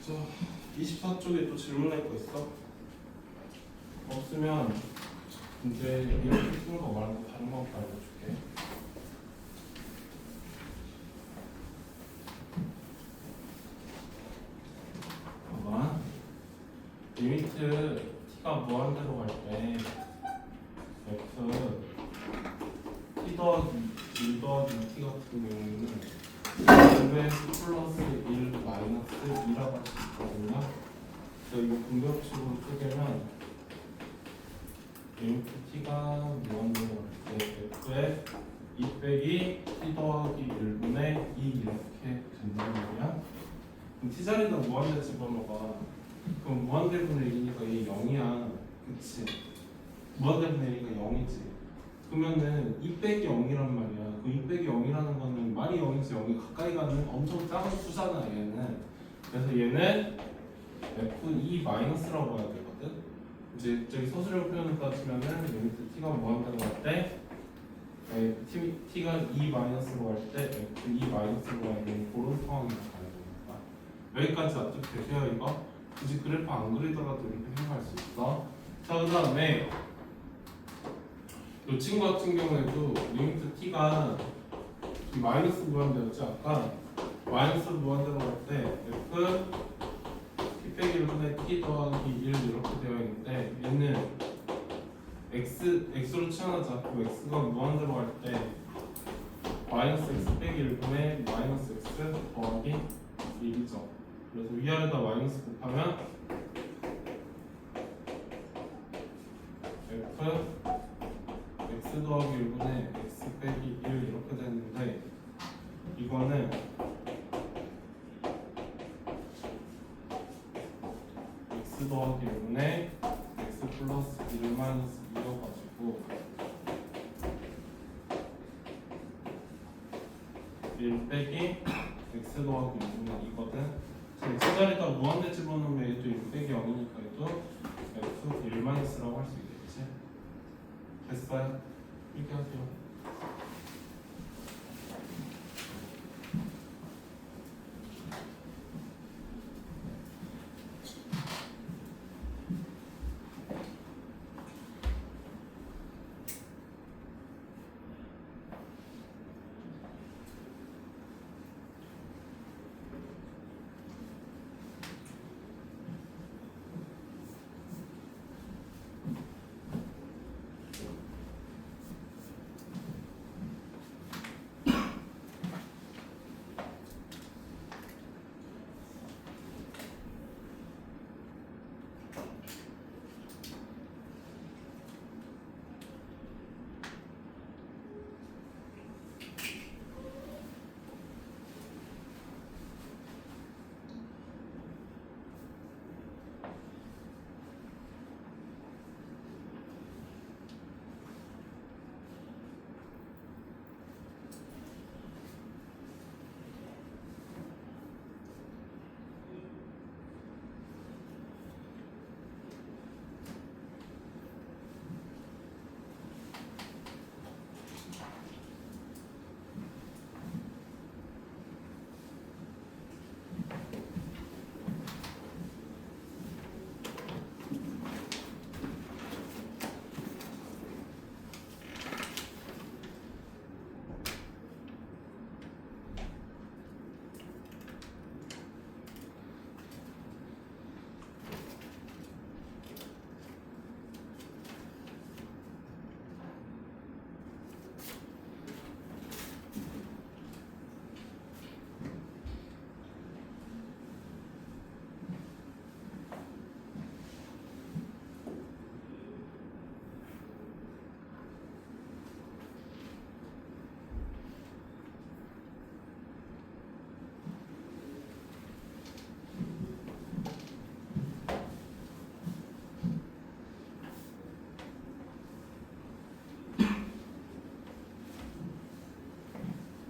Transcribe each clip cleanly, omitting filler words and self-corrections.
자, 24쪽에 또 질문할 거 있어? 없으면 이제 이렇게 쓰는 거 말고 다른 거 한번 알려줄게. 봐봐. 리미트 t가 무한대로 갈 때 f t 더하기 1 더하기 t 같은 경우는 9x 플러스 1 마이너스 2라고 할 수 있거든요. 그래서 이거 분격식으로 쪼개면 리미트 t가 무한대로 갈 때 f에 2 빼기 t 더하기 1분의 2 이렇게 된단 말이야. 그럼 t자리에다 무한대 집어넣어봐. 그럼 무한대분의 1이니까 이게 0이야. 그치? 무한대분의 1이니까 0이지. 그러면은 2 빼기 0이란 말이야. 그 2 빼기 0이라는 거는 말이 0에서 0이 가까이 가는 엄청 작은 수잖아 얘는. 그래서 얘는 f2 마이너스라고 해야 되거든. 이제 저기 서술형 표현을 따지면은 리미트 t가 무한대로 갈 때 t가 2 마이너스로 갈 때 f2 마이너스로 가는 그런 상황이 나타나는 거니까. 여기까지 납득되세요 이거? 굳이 그래프 안 그리더라도 이렇게 생각할 수 있어. 자, 그 다음에 이 친구 같은 경우에도 리미트 t가 마이너스 무한대였지 아까. 마이너스 무한대로 갈 때 f t 빼기 1분의 t 더하기 1 이렇게 되어 있는데 얘는 x로 치환하자. 그 x가 무한대로 갈 때 마이너스 x 빼기 1분의 마이너스 x 더하기 1이죠. 그래서 위아래다 마이너스 곱하면 f x 더하기 1분의 x 빼기 1 이렇게 되는데 이거는 x 더하기 1분의 x 플러스 1 마이너스 2여가지고 1 빼기 x 더하기 1분의 2거든. x자리에다 무한대 집어넣으면 얘도 1 빼기 0이니까 얘도 f 1 마이너스라고 할 수 있겠지. 됐어요? 이렇게 하세요.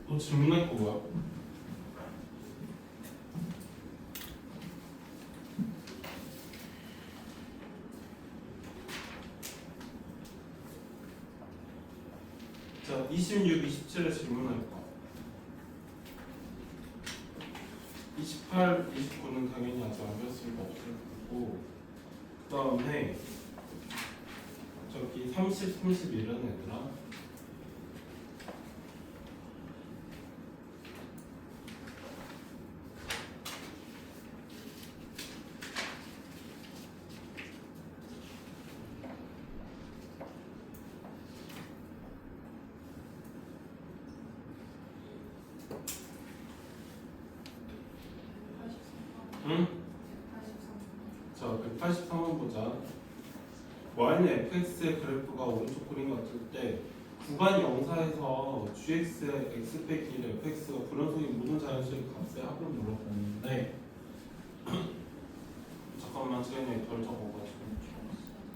또 질문할 거 뭐야? 자, 26, 27에 질문할 거. 28, 29는 당연히 아직 안 배웠으니까 없을 거고 그 다음에 저기 30, 31은 얘들아 응? 자, 183번 보자. y는 fx의 그래프가 오른쪽 그림 같을 때 구간 영사에서 gx의 x 빼기 1 fx가 불연속인 모든 자연수의 값의 합을 물어보는데 잠깐만 지금 덜 적어가지고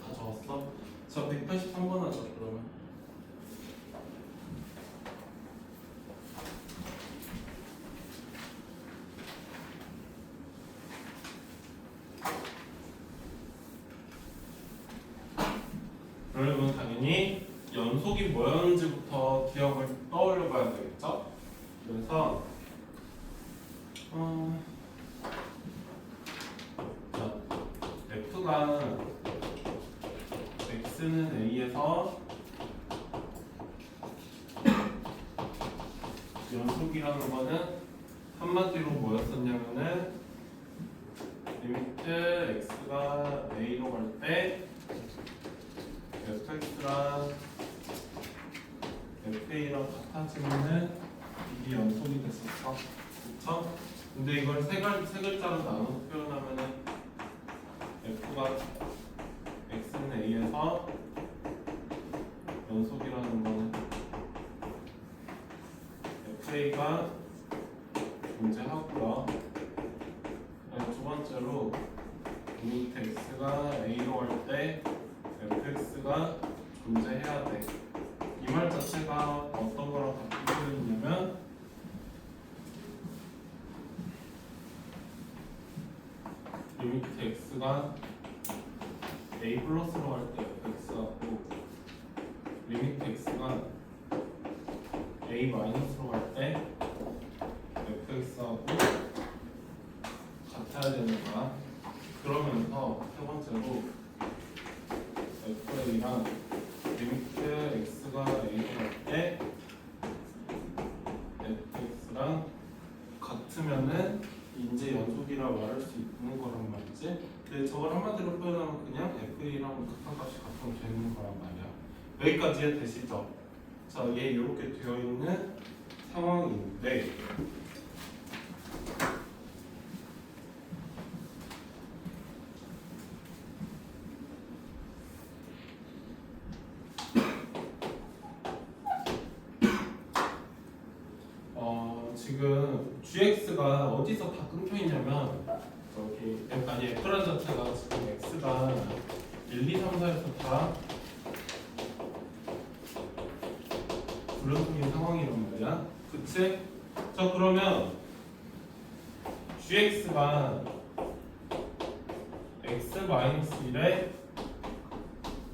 다 적었어? 자, 183번 하자 그러면. 그러면 당연히 연속이 뭐였는지부터 기억을 떠올려 봐야 되겠죠? 그래서 자, F가 X는 A에서 연속이라는 거는 한마디로 뭐였었냐면은 리미트 X가 A로 갈 때 fx랑 fa랑 같아지면은 이게 연속이 됐었어. 그쵸? 근데 이걸 세 글자로 나눠서 표현하면은 f가 x는 a에서 연속이라는 거는 fa가 존재하고요. 그다음에 두 번째로 리미트 x가 a로 갈 때 fx가 존재해야 돼. 이 말 자체가 어떤 거랑 같은 표현이냐면 리미트 x가 a 플러스로 갈 때 fx하고 리미트 x가 a 마이너스로 갈 때 fx하고 같아야 되는 거야. 그러면서 세 번째로 fA랑 리미트 x가 a로 갈 때 fx랑 같으면은 이제 연속이라 말할 수 있는 거란 말이지. 근데 저걸 한마디로 표현하면 그냥 fa랑 극한 값이 같으면 되는 거란 말이야. 여기까지 되시죠? 자, 얘 이렇게 되어 있는 상황인데 지금 gx가 어디서 다 끊겨 있냐면 저기 아니 f란 자체가 지금 x가 1, 2, 3, 4에서 다 불연속인 상황이란 말이야. 그치? 자, 그러면 gx가 x-1에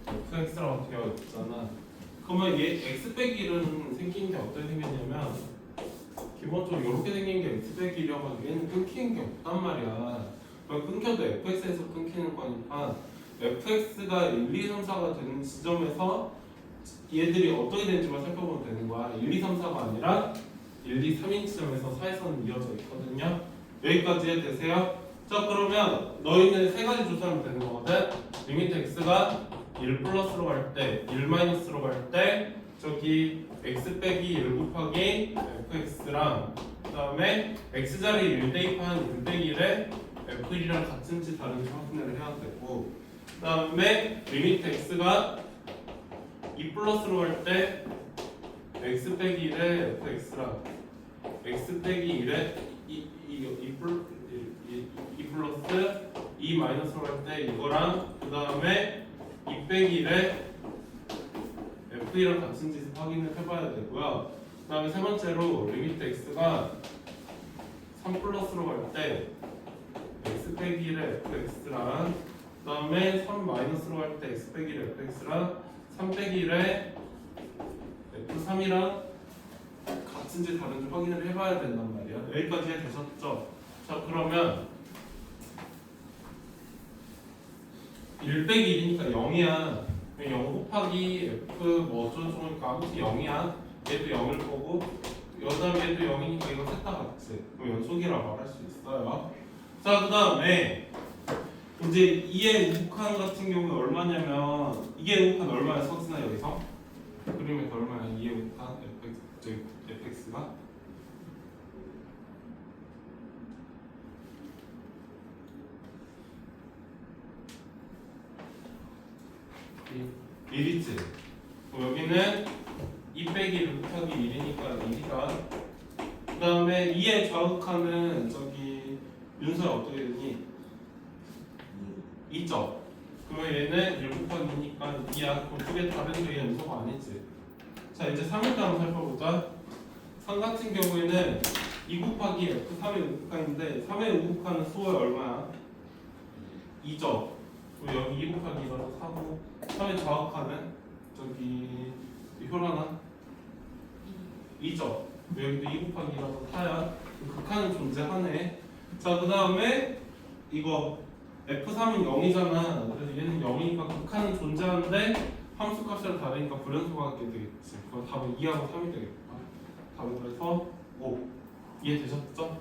fx라고 되어 있잖아. 그러면 얘 x 빼기 1은 생긴 게 어떻게 생겼냐면 기본적으로 이렇게 생긴 게 x 빼기 1이어가지고 얘는 끊기는 게 없단 말이야. 끊겨도 fx에서 끊기는 거니까 fx가 1, 2, 3, 4가 되는 지점에서 얘들이 어떻게 되는지만 살펴보면 되는 거야. 1, 2, 3, 4가 아니라 1, 2, 3인 지점에서 사이선은 이어져 있거든요. 여기까지 되세요? 자, 그러면 너희는 세 가지 조사하면 되는 거거든. 리미트 x가 1 플러스로 갈 때, 1 마이너스로 갈 때 저기 x 빼기 1 곱하기 fx랑 그 다음에 x자리 1 대입한 1 빼기 1에 f1이랑 같은지 다른지 확인을 해야 되고 그 다음에 리미트 x가 2 플러스로 갈 때 x 빼기 1에 fx랑 x 빼기 1에 2 플러스 2 마이너스로 갈 때 이거랑 그 다음에 2 빼기 1에 f이랑 같은지 확인을 해봐야 되고요. 그 다음에 세 번째로 리미트 x가 3 플러스로 갈 때 x 빼기 1에 fx랑 그 다음에 3 마이너스로 갈 때 x 빼기 1에 fx랑 3 빼기 1에 f3이랑 같은지 다른지 확인을 해봐야 된단 말이야. 여기까지 되셨죠? 자 그러면 1 빼기 1이니까 0이야. 0 곱하기 f 뭐 어쩌고저쩌고니까 아무튼 0이야. 얘도 0일 거고 여자면 얘도 0이니까 이거 셋 다 같지. 그럼 연속이라고 말할 수 있어요. 자 그 다음에 이제 2의 우극한 같은 경우는 얼마냐면 이게 우극한 얼마야 서진아 여기서? 그림에서 얼마야 2의 우극한 fx가? 일이지. 여기는 2 빼기 1 곱하기 1이니까 1이다. 그 다음에 2의 좌극하는 저기 윤서야 어떻게 되니? 2점. 그러면 얘는 1 곱하기 2니까 2야. 그럼 두개 다른데 얘 윤서가 아니지. 자 이제 3일도 한번 살펴보자. 3 같은 경우에는 2 곱하기 f 3의 우극한인데 3의 우극한은 수월 얼마야? 2점. 그리고 여기 2 곱하기 2라서 4고 3의 좌극하는 저기 효란아 2점. 여기도 2 곱하기 2라서 4야. 극한은 존재하네. 자 그 다음에 이거 F3은 0이잖아. 그래서 얘는 0이니까 극한은 존재하는데 함수값이랑 다르니까 불연소가 같게 되겠지. 그럼 답은 2하고 3이 되겠다. 답은 그래서 5. 이해되셨죠?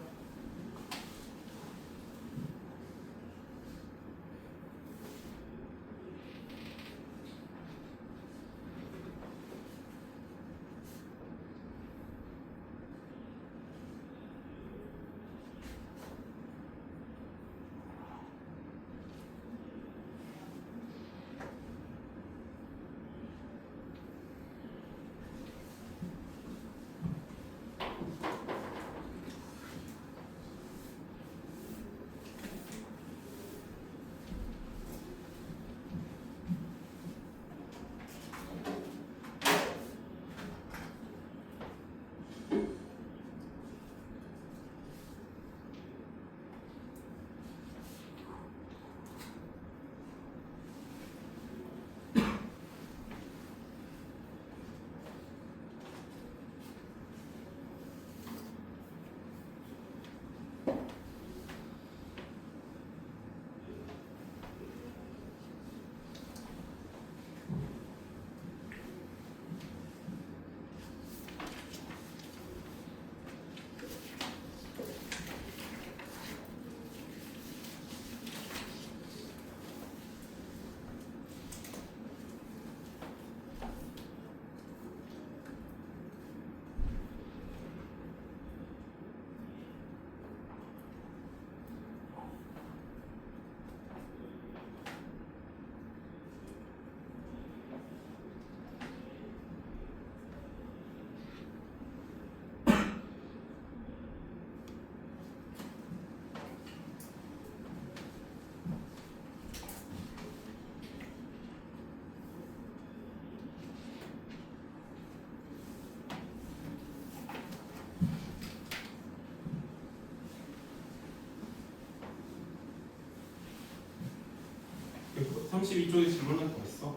그 32쪽에 질문할 거 있어?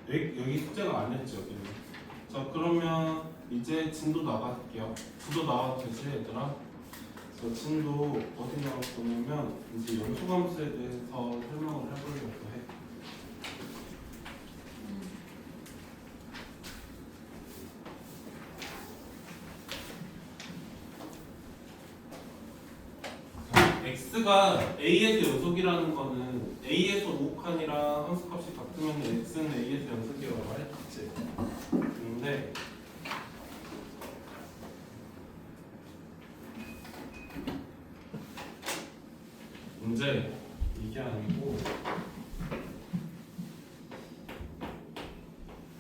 여기 숙제가 아니었지 여기는. 자 그러면 이제 진도 나갈게요. 진도 나와도 되지 얘들아? 저 진도 어디 나올 거냐면 이제 연소함수에 대해서 설명을 해보려고 해. x가 a에서 연속이라는 거는 a에서 우극한이랑 함수값이 같으면 x는 a에서 연속이라고 말했지. 근데 문제 이게 아니고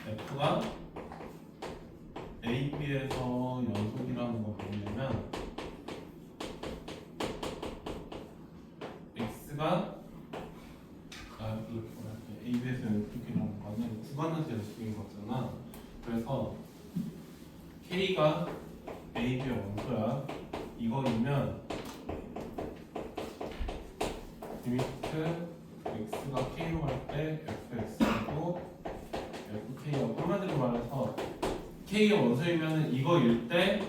f가 a, b에서 연속이라는 거 뭐냐면 x가 이렇게 말할게. a, b에서 연속이라는 거는 구간에서 연속인 거잖아. 그래서 k가 a, b의 원소야. 이거이면 리미트 x가 k로 할 때 fx고 fk하고 한마디로 말해서 k가 원소이면 이거일 때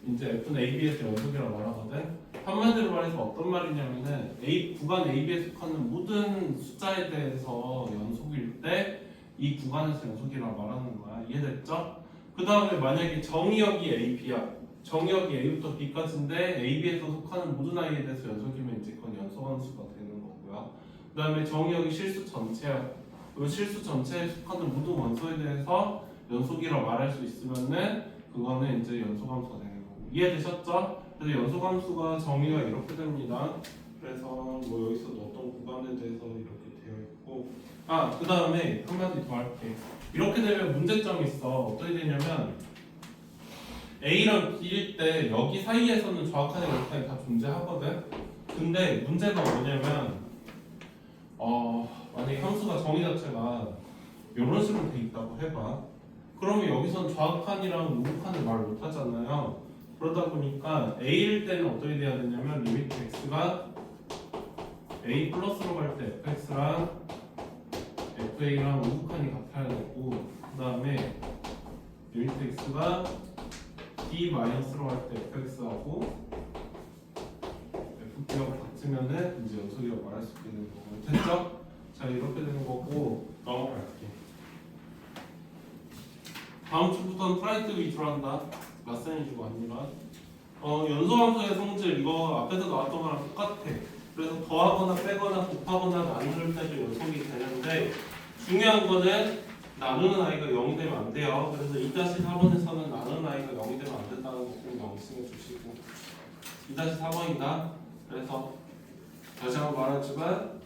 이제 F는 AB에서 연속이라고 말하거든. 한마디로 말해서 어떤 말이냐면은 구간 AB에 속하는 모든 숫자에 대해서 연속일 때 이 구간에서 연속이라고 말하는 거야. 이해됐죠? 그 다음에 만약에 정의역이 AB야. 정의역이 A부터 B까지인데 AB에서 속하는 모든 I에 대해서 연속이면 이제 그건 연속함수가 되는 거고요. 그 다음에 정의역이 실수 전체야. 그 실수 전체에 속하는 모든 원소에 대해서 연속이라고 말할 수 있으면은 그거는 이제 연속함수가 되는 거고. 이해되셨죠? 그래서 연속함수가 정의가 이렇게 됩니다. 그래서 뭐 여기서도 어떤 구간에 대해서 이렇게 되어 있고, 그 다음에 한마디 더 할게. 이렇게 되면 문제점이 있어. 어떻게 되냐면 A랑 B일 때 여기 사이에서는 정확하게 연산이 다 존재하거든. 근데 문제가 뭐냐면 만약에 함수가 정의 자체가 이런 식으로 돼 있다고 해봐. 그러면 여기선 좌극한이랑 우극한을 말 못하잖아요. 그러다 보니까 A일 때는 어떻게 돼야 되냐면 리미트 x가 A 플러스로 갈 때 fx랑 fa랑 우극한이 같아야 되고, 그 다음에 리미트 x가 b 마이너스로 갈 때 fx하고 fp하고 같으면은 이제 연속이라고 말할 수 있는 거고. 됐죠? 자, 이렇게 되는 거고 넘어갈게. 다음 주부터는 프라이트 위주로 한다. 라센이 주고 아니라 연소함수의 성질 이거 앞에서 나왔던 거랑 똑같아. 그래서 더하거나 빼거나 곱하거나 나눌 때도 연속이 되는데 중요한 거는 나누는 아이가 0이 되면 안 돼요. 그래서 2-4번에서는 나누는 아이가 0이 되면 안 된다는 거 꼭 명심해 주시고 2-4번이다. 그래서 다시 한번 말하지만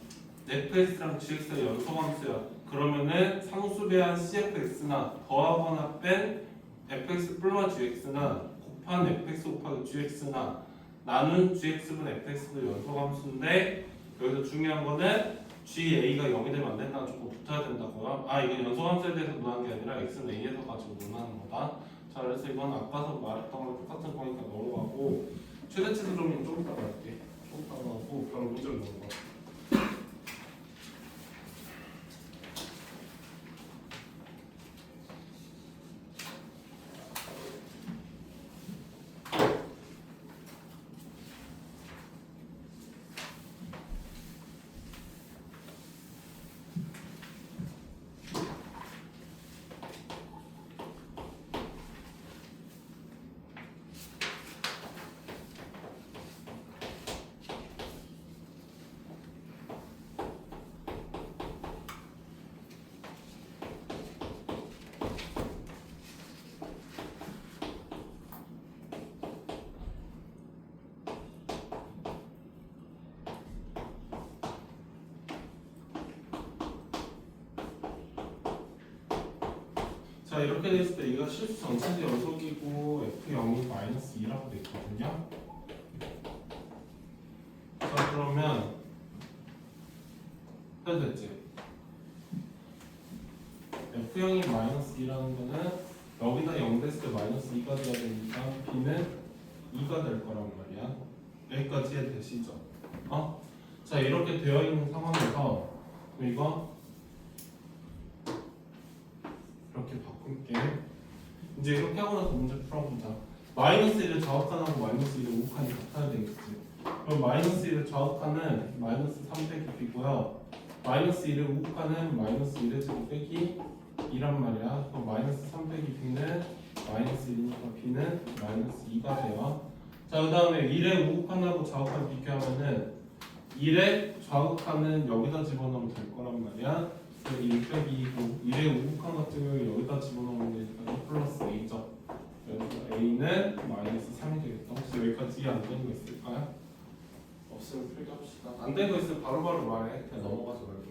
fx랑 gx가 연속함수야. 그러면은 상수배한 cfx나 더하거나 뺀 fx 플러스 gx나 곱한 fx 곱하기 gx나 나눈 gx분 fx도 연속함수인데 여기서 중요한 거는 ga가 0이 되면 안 된다는 조건 붙어야 된다고요. 이거 연속함수에 대해서 논하는 게 아니라 x는 a에서 가지고 논하는 거다. 자, 그래서 이건 아까서 말했던 거랑 똑같은 거니까 넘어가고 최대치 수정은 좀 이따가 할게. 좀 이따가 하고 바로 문제를 넘어가. 자, 이렇게 됐을 때 이거 실수 전체의 연속이고 F0이 마이너스 2라고 돼 있거든요. 자, 그러면 해도 됐지? F0이 마이너스 2라는 거는 여기다 0 됐을 때 마이너스 2가 돼야 되니까 B는 2가 될 거란 말이야. 여기까지 이해되시죠? 자, 이렇게 되어 있는 상황에서 이거 이렇게 바꿀게. 이제 이렇게 하고 나서 문제 풀어보자. 마이너스 1을 좌극한하고 마이너스 1을 우극한이 같아야 되겠지. 그럼 마이너스 1을 좌극한은 마이너스 3 빼기 b고요. 마이너스 1을 우극한은 마이너스 1의 제곱 빼기 2란 말이야. 그럼 마이너스 3 빼기 b는 마이너스 1이니까 b는 마이너스 2가 돼요. 자, 그 다음에 1의 우극한하고 좌극한 비교하면은 1의 좌극한은 여기다 집어넣으면 될 거란 말이야. 1 빼기 2고 1의 우극한 같은 경우에 여기다 집어넣으면 되니까 2 플러스 a죠. 그래서 a는 마이너스 3이 되겠다. 혹시 여기까지 이해 안 되는 거 있을까요? 없으면 필기합시다. 안 되는 거 있으면 바로바로 말해. 그냥 넘어가지 말고.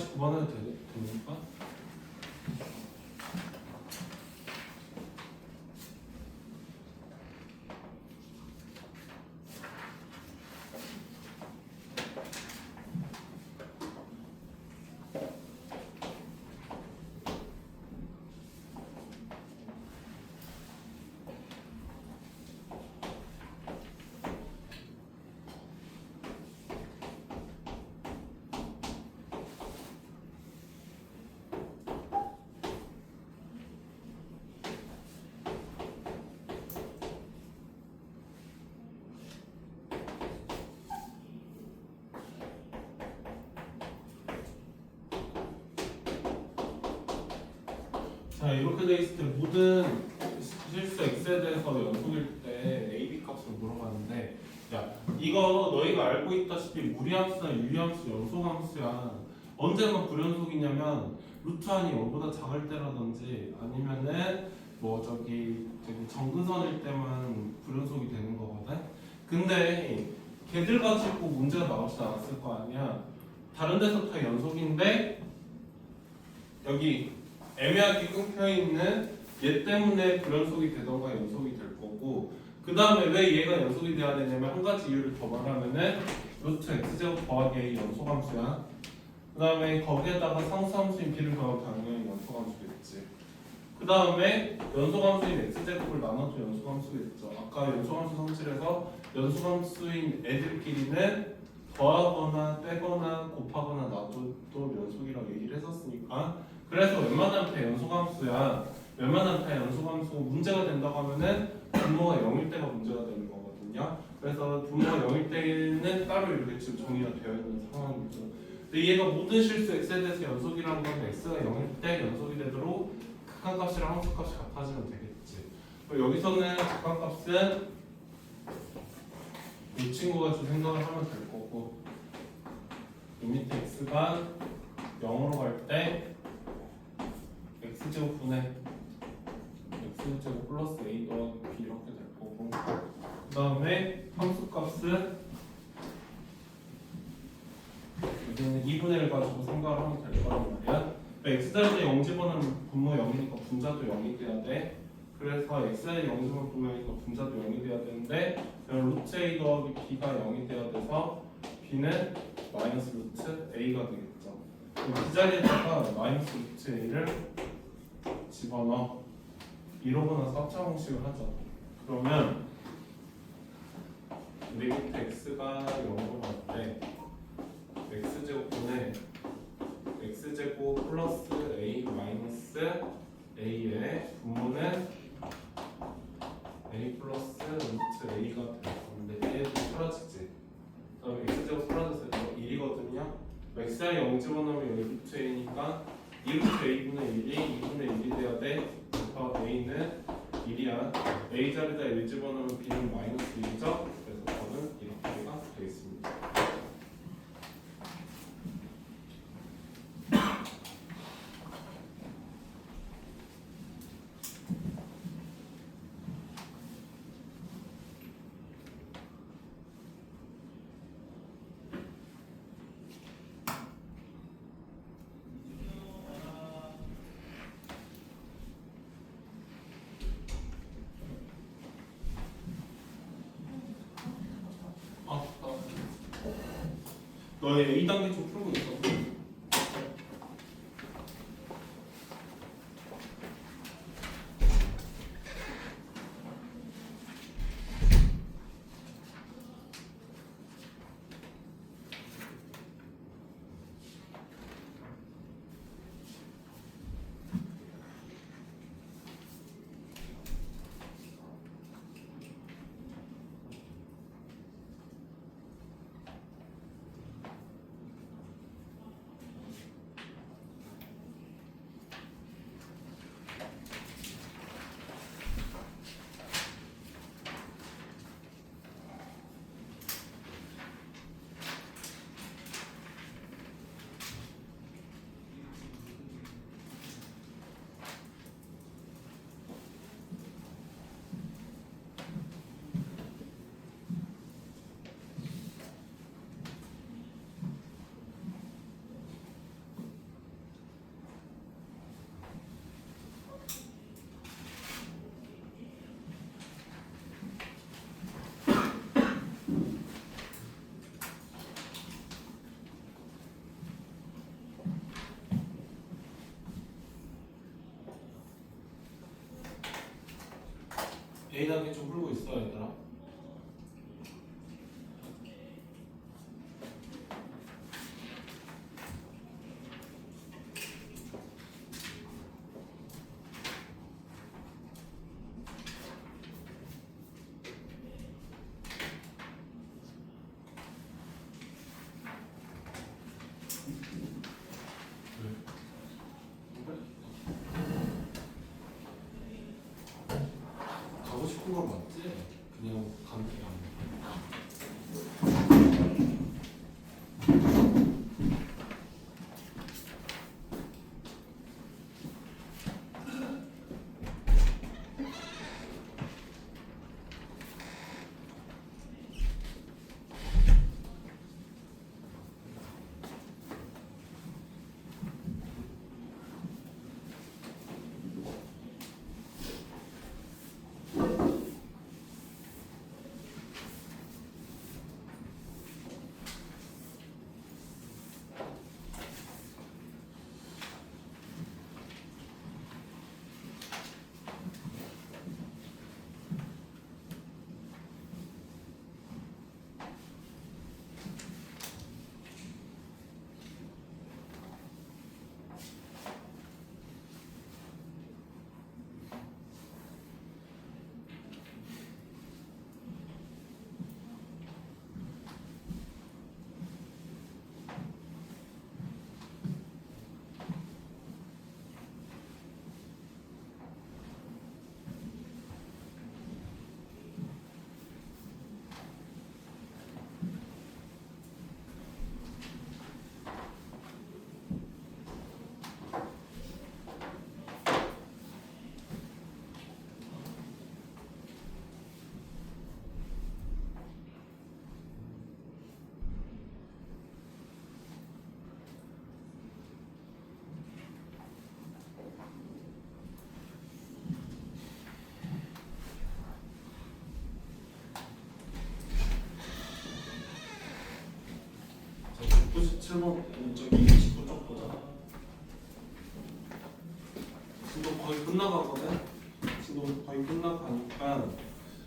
다시 그만해도 됩니까? 자, 이렇게 돼 있을 때 모든 실수 x에 대해서 연속일 때 a, b 값을 물어봤는데, 야, 이거 너희가 알고 있다시피 무리함수나 유리함수, 연속함수야. 언제만 불연속이냐면 루트 한이 0보다 작을 때라든지 아니면은 뭐 저기 정근선일 때만 불연속이 되는 거거든. 근데 걔들 가지고 문제가 나오지 않았을 거 아니야. 다른 데서 다 연속인데 여기 애매하게 끊겨 있는 얘 때문에 불연속이 되던가 연속이 될 거고, 그 다음에 왜 얘가 연속이 돼야 되냐면 한 가지 이유를 더 말하면은 루트 x제곱 더하기 a 연속함수야. 그 다음에 거기에다가 상수함수인 b를 더하면 당연히 연속함수겠지. 그 다음에 연속함수인 x제곱을 나눠도 연속함수겠죠. 아까 연속함수 성질에서 연속함수인 애들끼리는 더하거나 빼거나 곱하거나 나도 또 연속이라고 얘기를 했었으니까, 그래서 웬만한 배 연속함수야. 웬만한 배 연속함수가 문제가 된다고 하면은 분모가 0일 때가 문제가 되는 거거든요. 그래서 분모가 0일 때는 따로 이렇게 지금 정의가 되어 있는 상황이죠. 근데 얘가 모든 실수 x에 대해서 연속이라는 건 x가 0일 때 연속이 되도록 극한값이랑 함수값이 같아지면 되겠지. 여기서는 극한값은 이 친구가 좀 생각을 하면 될 거고, 이 밑에 x가 0으로 갈 때 x제곱분의 x제곱 플러스 a 더하기 b 이렇게 될 거고, 그 다음에 함수값은 여기는 2분의 1 가지고 생각을 하면 될 거란 말이야. x자리에 0 집어넣으면 분모 0이니까 분자도 0이 돼야 돼. 그래서 x자리에 0 집어넣으면 분모 0이니까 분자도 0이 돼야 되는데, 루트 a 더하기 b가 0이 돼야 돼서 b는 마이너스 루트 a가 되겠죠. 이 자리에다가 마이너스 루트 a를 집어넣어 1호분한 4차 공식을 하자. 그러면 우리 밑에 x가 0으로 갈 때 x제곱분의 x제곱 플러스 a 마이너스 a의 분모는 a 플러스 루트 a가 될 건데, 얘도 사라지지. 그다음에 x제곱 사라져서 1이거든요. x에 0 집어넣으면 여기 루트 a니까 2루트 a분의 1이 2분의 1이 돼야 돼. 그래서 a는 1이야. a 자리에다 1 집어넣으면 b는 마이너스 1이죠. 그래서 저는 이렇게가 되겠습니다. 너의 A단계 좀 풀고 있어. A 단계 좀 풀고 있어 얘들아. 가고 싶은 거 맞지? 그냥 가는 게 아니야. 자, 97번 저기 29쪽 보자. 지금 거의 끝나가거든. 지금 거의 끝나가니까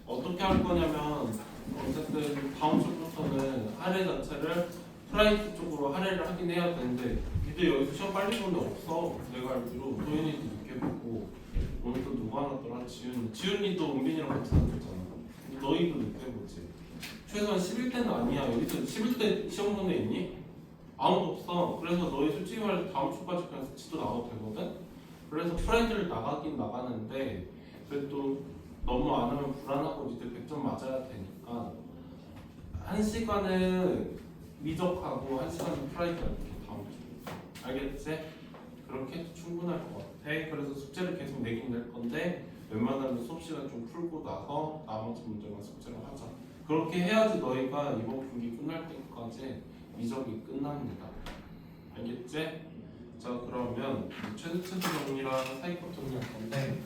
어떻게 할 거냐면 어쨌든 다음 주부터는 할애 자체를 프라이트 쪽으로 할애를 하긴 해야 되는데 니들 여기서 시험 빨리 보는 애 없어. 내가 알기로 도현이도 늦게 보고 오늘 또 누가 나더라? 지훈이도 은빈이랑 같이 나왔잖아. 너희도 늦게 보지. 최소한 11대는 아니야. 여기서 11대 시험 보는 애 있니? 아무도 없어. 그래서 너희 솔직히 말해서 다음 주까지 그냥 지도 나와도 되거든? 그래서 프라이드를 나가긴 나가는데 그래도 너무 안 하면 불안하고 니들 100점 맞아야 되니까 1시간은 미적하고 1시간은 프라이드 할게 다음 주. 알겠지? 그렇게 해도 충분할 것 같아. 그래서 숙제를 계속 내긴 낼 건데 웬만하면 수업 시간 좀 풀고 나서 나머지 문제만 숙제를 하자. 그렇게 해야지 너희가 이번 분기 끝날 때까지 미적이 끝납니다. 알겠지? 자 그러면 최대치수 정리랑 사이컷 정리할 건데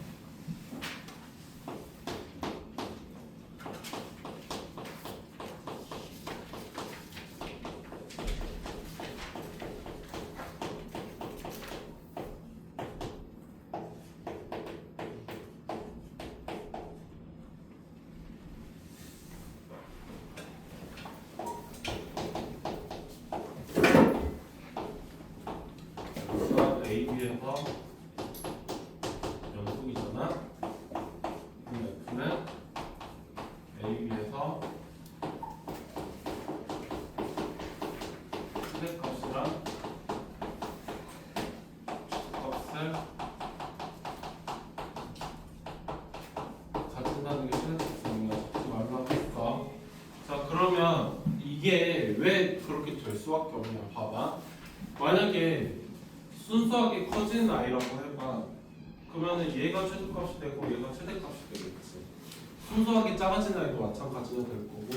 AB에서 연속이잖아. 그럼 F는 AB에서 최대값이랑 값을 같은다는 게 최대값이니까 적지 말라고 했어. 자 그러면 이게 왜 그렇게 될 수밖에 없냐. 봐봐. 만약에 순수하게 커지는 아이라고 해봐. 그러면은 얘가 최소값이 되고 얘가 최대값이 되겠지. 순수하게 작아지는 아이도 마찬가지가 될 거고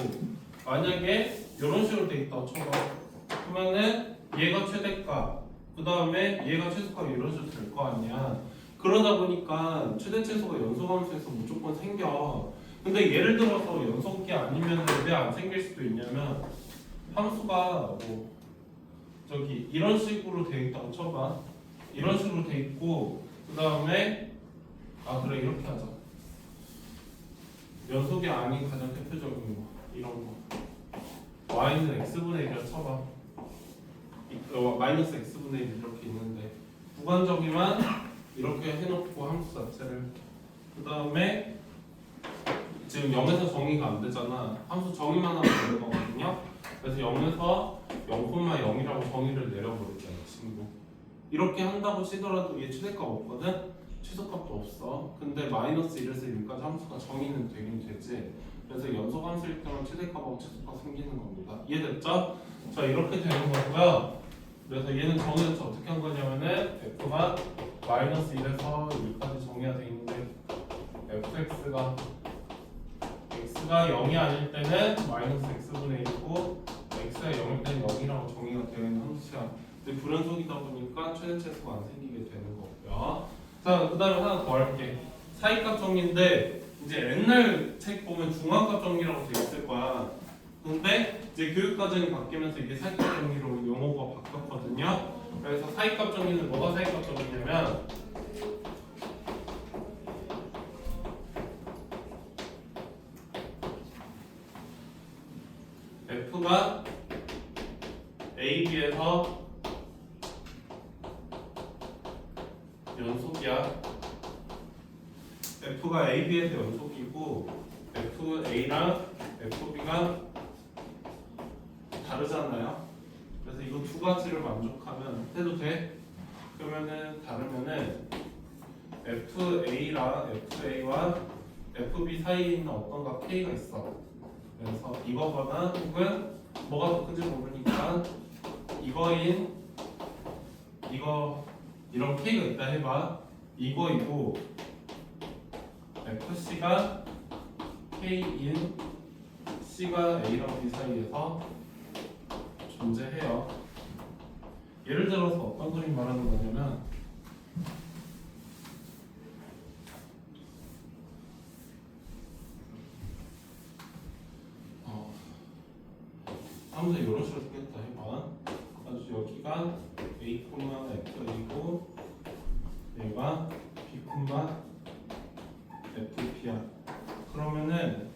만약에 이런 식으로 돼 있다고 쳐봐. 그러면은 얘가 최대값 그 다음에 얘가 최소값 이런 식으로 될 거 아니야. 그러다 보니까 최대 최소가 연속함수에서 무조건 생겨. 근데 예를 들어서 연속이 아니면 왜 안 생길 수도 있냐면 함수가 뭐 저기 이런 식으로 돼 있다고 쳐봐. 이런 식으로 돼 있고 그 다음에 그래 이렇게 하자. 연속이 아닌 가장 대표적인 거 이런 거 y는 x분의 1이라 쳐봐. 마이너스 x분의 1 이렇게 있는데 부관적이만 이렇게 해놓고 함수 자체를 그 다음에 지금 0에서 정의가 안 되잖아. 함수 정의만 하면 되는 거거든요. 그래서 0에서 0,0이라고 정의를 내려버리잖아 친구. 이렇게 한다고 치더라도 얘 최대값 없거든? 최소값도 없어. 근데 마이너스 1에서 1까지 함수가 정의는 되긴 되지. 그래서 연속 함수일 때만 최대값하고 최소값 생기는 겁니다. 이해됐죠? 자 이렇게 되는 거고요. 그래서 얘는 정의를 어떻게 한 거냐면은 f가 마이너스 1에서 1까지 정의가 돼 있는데 fx가 x가 0이 아닐 때는 마이너스 x분의 1이고 x가 0일 때는 0이라고 정의가 되어 있는 함수야. 근데 불연속이다 보니까 최대체수가 안 생기게 되는 거고요. 자, 그 다음에 하나 더 할게. 사이값 정리인데 이제 옛날 책 보면 중앙값 정리라고 되어 있을 거야. 근데 이제 교육과정이 바뀌면서 이게 사이값 정리로 용어가 바뀌었거든요. 그래서 사이값 정리는 뭐가 사이값 정리냐면 F가 A, B에서 연속이야. F가 A, B에서 연속이고 FA랑 FB가 다르잖아요. 그래서 이거 두 가지를 만족하면 해도 돼? 그러면은 다르면은 FA랑 FA와 FB 사이에 있는 어떤 각 K가 있어. 그래서 이거거나 혹은 뭐가 더 큰지 모르니까 이거인 이거 이런 K가 있다 해봐. 이거이고 FC가 K인 C가 A랑 B 사이에서 존재해요. 예를 들어서 어떤 그림 말하는 거냐면 아무튼 이런 식으로 생겼다 해봐. 아주 여기가 A, FA이고 얘가 B, FB야. 그러면은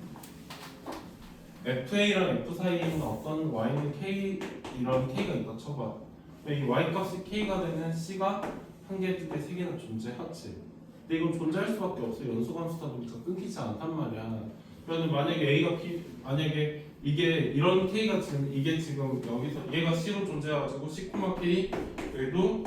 FA랑 F 사이에 있는 어떤 Y는 K 이런 K가 있다 쳐봐. 이 Y 값이 K가 되는 C가 한 개, 두 개, 세 개나 존재하지. 근데 이건 존재할 수밖에 없어. 연속함수다 보니까 끊기지 않단 말이야. 그러면 만약에 A가 P, 만약에 이게 이런 K가 지금 이게 지금 여기서 얘가 C로 존재해가지고 C, K 여기도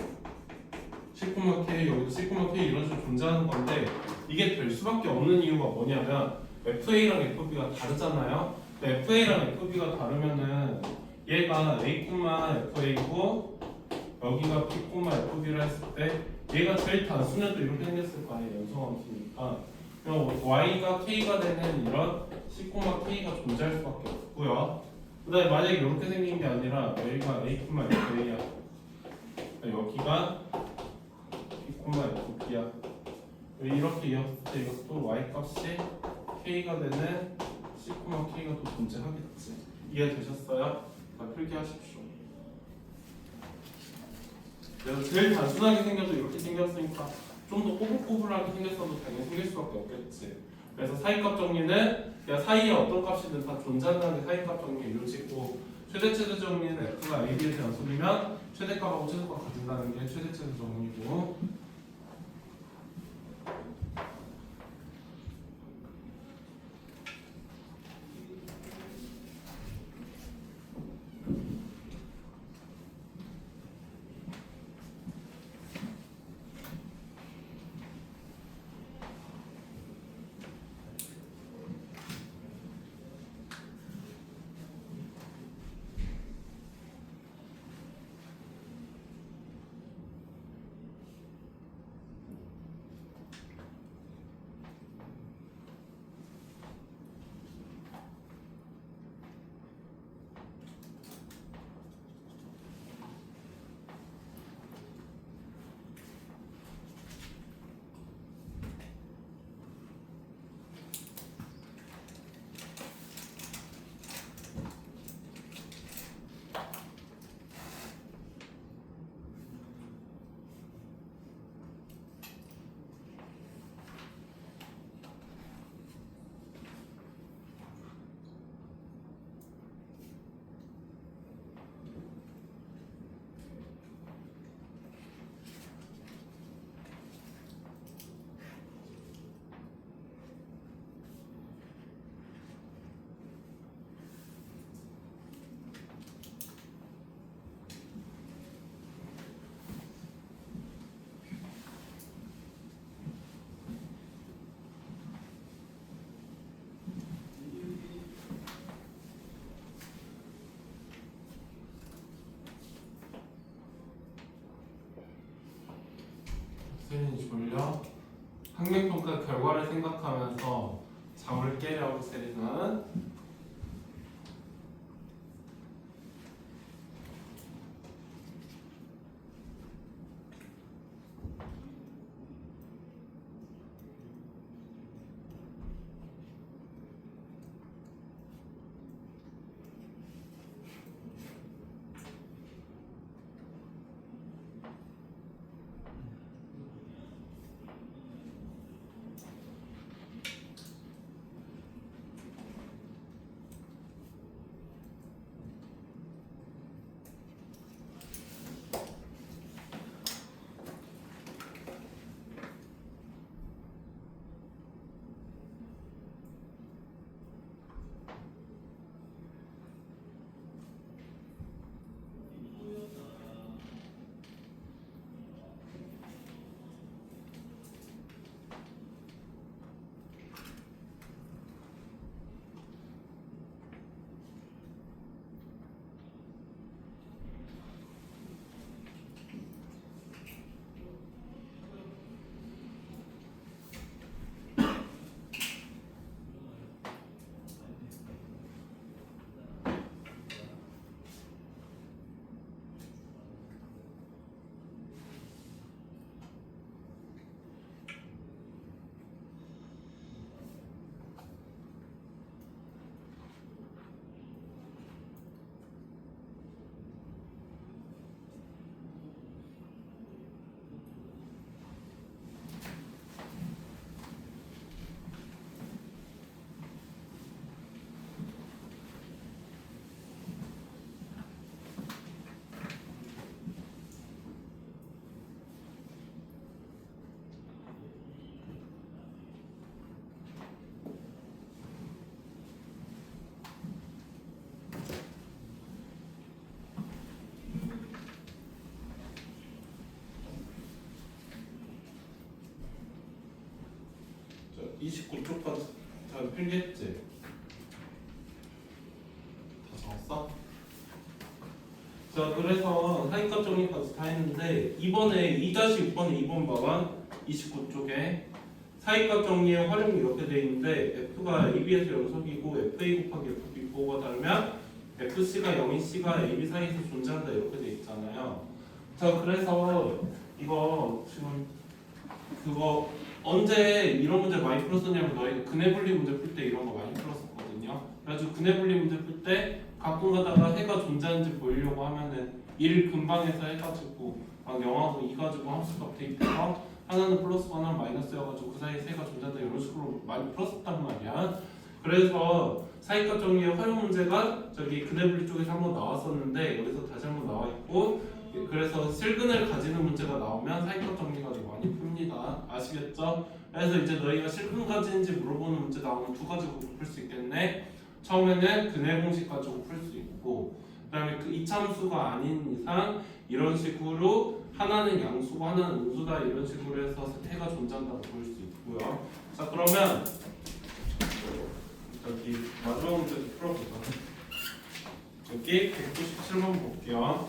C, K 여기도 C, K 이런 식으로 존재하는 건데 이게 될 수밖에 없는 이유가 뭐냐면 FA랑 FB가 다르잖아요. FA랑 FB가 다르면은 얘가 A, FA고 여기가 B, FB를 했을 때 얘가 제일 단순해도 이렇게 생겼을 거 아니에요. 연속함수니까. 그럼 Y가 K가 되는 이런 C, K가 존재할 수밖에 없고요. 그 다음에 만약에 이렇게 생긴 게 아니라 여기가 A, FA야. 여기가 B, FB야. 이렇게 이었을 때 이것도 Y 값이 K가 되는 C, K가 또 존재하겠지. 이해되셨어요? 자, 필기하십시오. 그래서 제일 단순하게 생겨도 이렇게 생겼으니까 좀 더 꼬불꼬불하게 생겼어도 당연히 생길 수밖에 없겠지. 그래서 사이값 정리는 그냥 사이에 어떤 값이든 다 존재한다는 게 사이값 정리의 요지고 최대 정리는 F가 A, B에서 연속이면 최대값하고 최소값 같은다는 게 최대 정리고 결과를 생각하면서 잠을 깨려고 세리는 자, 29쪽까지 다 필기했지? 다 적었어? 자, 그래서 사이값 정리까지 다 했는데 이번에 2-6번에 2번 봐봐. 29쪽에 사이값 정리의 활용이 이렇게 돼 있는데 F가 AB에서 연속이고 FA 곱하기 FB4가 다르면 FC가 0인 C가 AB 사이에서 존재한다 이렇게 돼 있잖아요. 자, 그래서 이거 지금 그거 언제 이런 문제 많이 풀었었냐면 너희 근해 분리 문제 풀 때 이런 거 많이 풀었었거든요. 그래가지고 근해 분리 문제 풀 때 가끔 가다가 해가 존재하는지 보이려고 하면은 1 근방에서 해가지고 막 0하고 2 가지고 함수값 대입해서 하나는 플러스 하나는 마이너스여가지고 그 사이에 세가 존재한다 이런 식으로 많이 풀었었단 말이야. 그래서 사이값 정리의 활용 문제가 저기 근해 분리 쪽에서 한번 나왔었는데 여기서 다시 한번 나와 있고, 그래서 실근을 가지는 문제가 나오면 사이값 정리 가지고 많이 풉니다. 아시겠죠? 그래서 이제 너희가 실근 가지는지 물어보는 문제 나오면 두 가지로 풀 수 있겠네. 처음에는 근해 공식 가지고 풀 수 있고, 그다음에 그 이참수가 아닌 이상 이런 식으로 하나는 양수고 하나는 음수다 이런 식으로 해서 해가 존재한다고 볼 수 있고요. 자, 그러면 여기 마지막 문제도 풀어보자. 여기 197번 볼게요.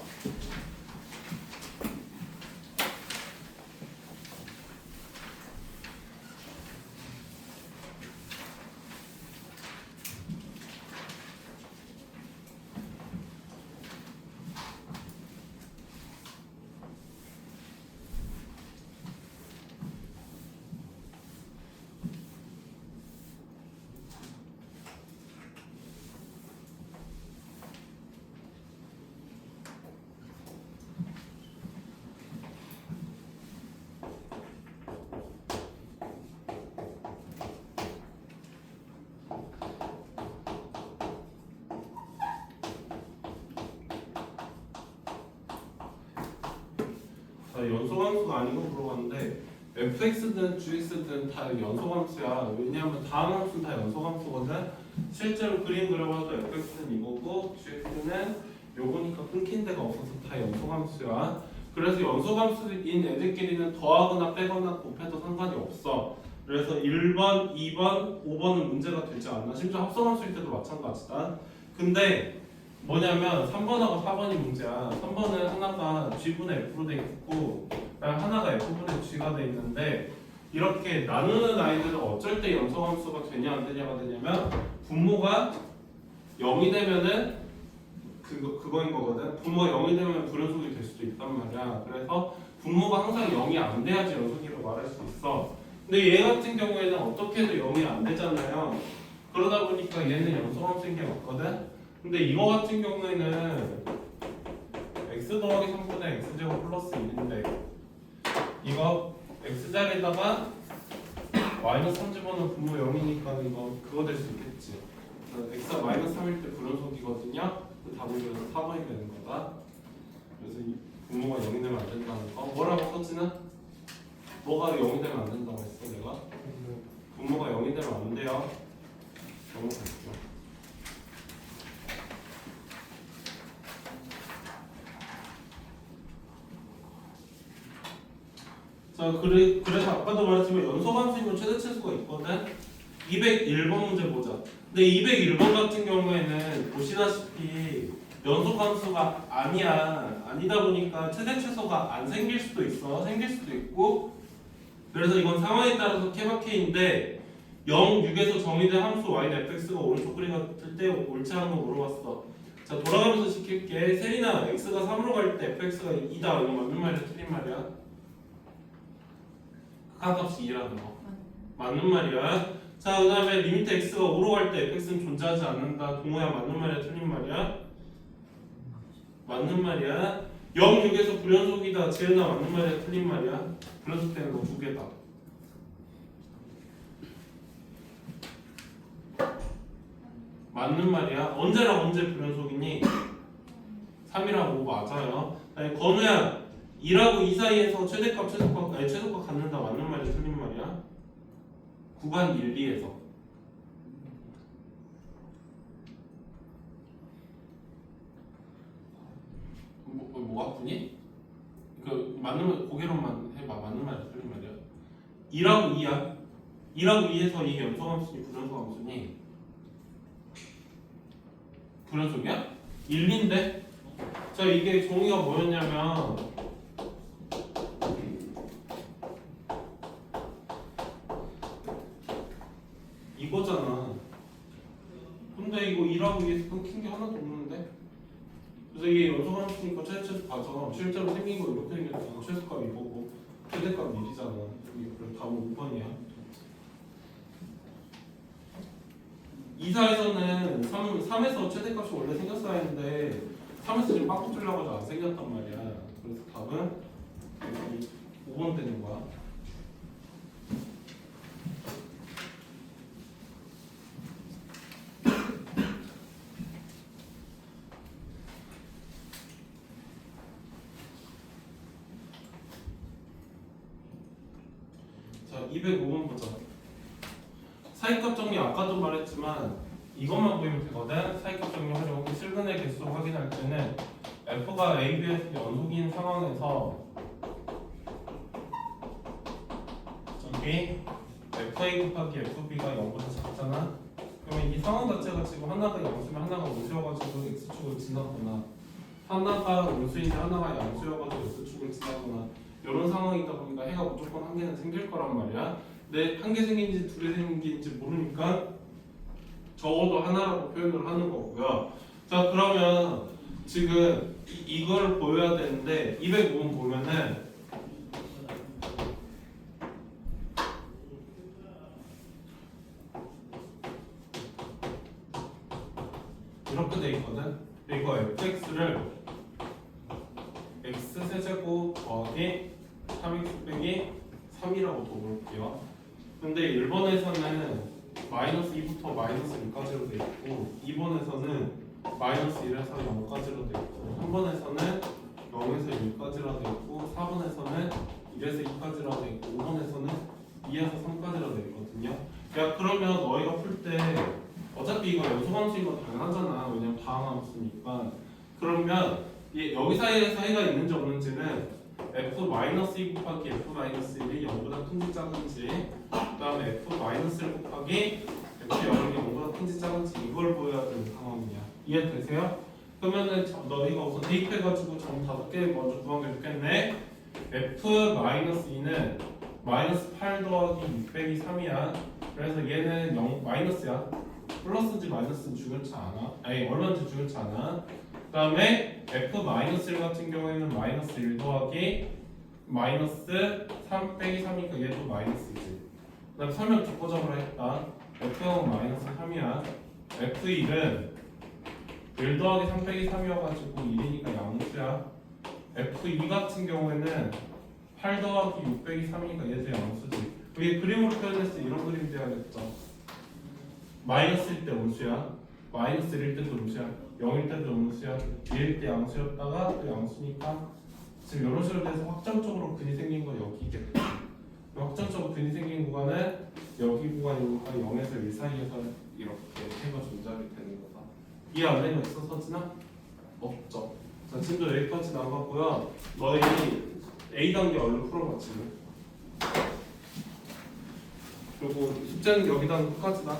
연소함수가 아닌 거 물어봤는데 fx든 gx든 다 연소함수야. 왜냐하면 다음 함수는 다 연소함수거든. 실제로 그림 그려봐도 fx는 이거고 gx는 요거니까 끊긴 데가 없어서 다 연소함수야. 그래서 연소함수인 애들끼리는 더하거나 빼거나 곱해도 상관이 없어. 그래서 1번, 2번, 5번은 문제가 되지 않아. 심지어 합성함수일 때도 마찬가지다. 근데 뭐냐면 3번하고 4번이 문제야. 3번은 하나가 G분의 F로 돼 있고 하나가 F분의 G가 돼 있는데 이렇게 나누는 아이들은 어쩔 때 연소함수가 되냐 안 되냐가 되냐면 분모가 0이 되면은 그거인 거거든. 분모가 0이 되면 불연속이 될 수도 있단 말이야. 그래서 분모가 항상 0이 안 돼야지 연속이라고 말할 수 있어. 근데 얘 같은 경우에는 어떻게 해도 0이 안 되잖아요. 그러다 보니까 얘는 연소함수인 게 맞거든. 근데 이거 같은 경우에는 x 더하기 3분의 x제곱 플러스 1인데 이거 x자리에다가 마이너스 3 집어넣으면 분모 0이니까 이거 그거 될 수 있겠지. x가 마이너스 3일 때 불연속이거든요. 그 답은 그래서 4번이 되는 거다. 그래서 이 분모가 0이 되면 안 된다는 거. 뭐라고 썼지는? 뭐가 0이 되면 안 된다고 했어 내가? 분모가 0이 되면 안 돼요. 넘어갈게요. 자, 그래서 아까도 말했지만 연소함수이면 최대치수가 있거든. 201번 문제 보자. 근데 201번 같은 경우에는 보시다시피 연소함수가 아니다 보니까 최대치수가 안 생길 수도 있어. 생길 수도 있고. 그래서 이건 상황에 따라서 케바케인데 0, 6에서 정의된 함수 y는 fx가 오른쪽 그림 같을 때 옳지 않은 거 물어봤어. 자, 돌아가면서 시킬게. 세리나 x가 3으로 갈 때 fx가 2다. 이거 맞는 말이야? 틀린 말이야? 극한값이 2라는 거 맞는 말이야. 자, 그 다음에 리미트 x가 5로 갈 때 fx는 존재하지 않는다. 동호야 맞는 말이야? 틀린 말이야? 맞는 말이야. 0, 6에서 불연속이다. 재은아 맞는 말이야? 틀린 말이야? 불연속되는 거 두 개다. 맞는 말이야. 언제랑 언제 불연속이니? 3이랑 5 맞아요. 아니, 건우야 2라고 2 사이에서 최소값 갖는다. 맞는 말이야? 틀린 말이야? 구간 1, 2에서 뭐가 아프니? 그 맞는 말 고개로만 해봐. 맞는 말이야? 틀린 말이야? 2라고 2야? 2라고 2에서 이게 연소함수니 불연소함수니? 불연속이야? 1, 2인데? 자, 이게 종이가 뭐였냐면 이거잖아. 근데 이거 2라고 2에서 끊긴 게 하나도 없는데? 그래서 이게 연소함수니까 최대값 봐서 실제로 생긴 거 이렇게 생겼잖아. 최소값 이거고 최대값 1이잖아. 그래서 답은 5번이야. 2사에서는 3에서 최대값이 원래 생겼어야 했는데 3에서 지금 빠꾸 뚫려가지고 안 생겼단 말이야. 그래서 답은 5번 되는 거야. 자, 205번 보자. 사이값 정리 아까도 말했지만 이것만 보이면 되거든. 사이값 정리 하려고 실근의 개수 확인할 때는 F가 A, B에서 연속인 상황에서 저기 FA 곱하기 FB가 0보다 작잖아. 그러면 이 상황 자체가 지금 하나가 양수면 하나가 음수여가지고 X축을 지나거나 하나가 음수인데 하나가 양수여가지고 X축을 지나거나 이런 상황이다 보니까 해가 무조건 한 개는 생길 거란 말이야. 근데 한 개 생긴지 둘이 생긴지 모르니까 적어도 하나라고 표현을 하는 거고요. 자, 그러면 지금 이걸 보여야 되는데 205번 보면은 이렇게 돼 있거든. 이거 fx를 x 세제곱 더하기 3x 빼기 3이라고 둬볼게요. 근데 1번에서는 마이너스 2부터 마이너스 1까지로 돼 있고 2번에서는 마이너스 1에서 0까지로 돼 있고 3번에서는 0에서 1까지로 돼 있고 4번에서는 1에서 2까지로 돼 있고 5번에서는 2에서 3까지로 돼 있거든요. 야, 그러면 너희가 풀 때 어차피 이거 연소함수인 거 당연하잖아. 왜냐면 다항함수니까. 그러면 여기 사이에서 해가 있는지 없는지는 f-2 곱하기 f-1이 0보다 큰지 작은지, 그 다음에 f-1 곱하기 f0이 0보다 큰지 작은지 이걸 보여야 되는 상황이야. 이해되세요? 그러면은 너희가 우선 대입해가지고 점 5개 먼저 구한 게 좋겠네. f-2는 마이너스 8 더하기 6 빼기 3이야. 그래서 얘는 0 마이너스야. 플러스인지 마이너스인지 중요치 않아. 아니 얼마인지 중요치 않아. 그 다음에 f 마이너스 1 같은 경우에는 마이너스 1 더하기 마이너스 3 빼기 3이니까 얘도 마이너스이지. 그 다음에 설명 뒷버전으로 했다. f0은 마이너스 3이야. f1은 1 더하기 3 빼기 3이어가지고 1이니까 양수야. f2 같은 경우에는 8 더하기 6 빼기 3이니까 얘도 양수지. 이게 그림으로 표현했을 때 이런 그림 돼야겠죠. 마이너스일 때 음수야. 마이너스 1일 때도 음수야. 0일 때도 음수야. 1일 때 양수였다가 또 양수니까 지금 이런 식으로 돼서 확정적으로 근이 생긴 거 여기겠다. 확정적으로 근이 생긴 구간은 여기 구간이니까 0에서 1 사이에서 이렇게 해가 존재하게 되는 거다. 이해 안 되는 거 있어 서진아? 없죠. 자 지금도 여기까지 나가고요. 너희 A 단계 얼른 풀어봐 지금. 그리고 숙제는 여기다 끝까지다.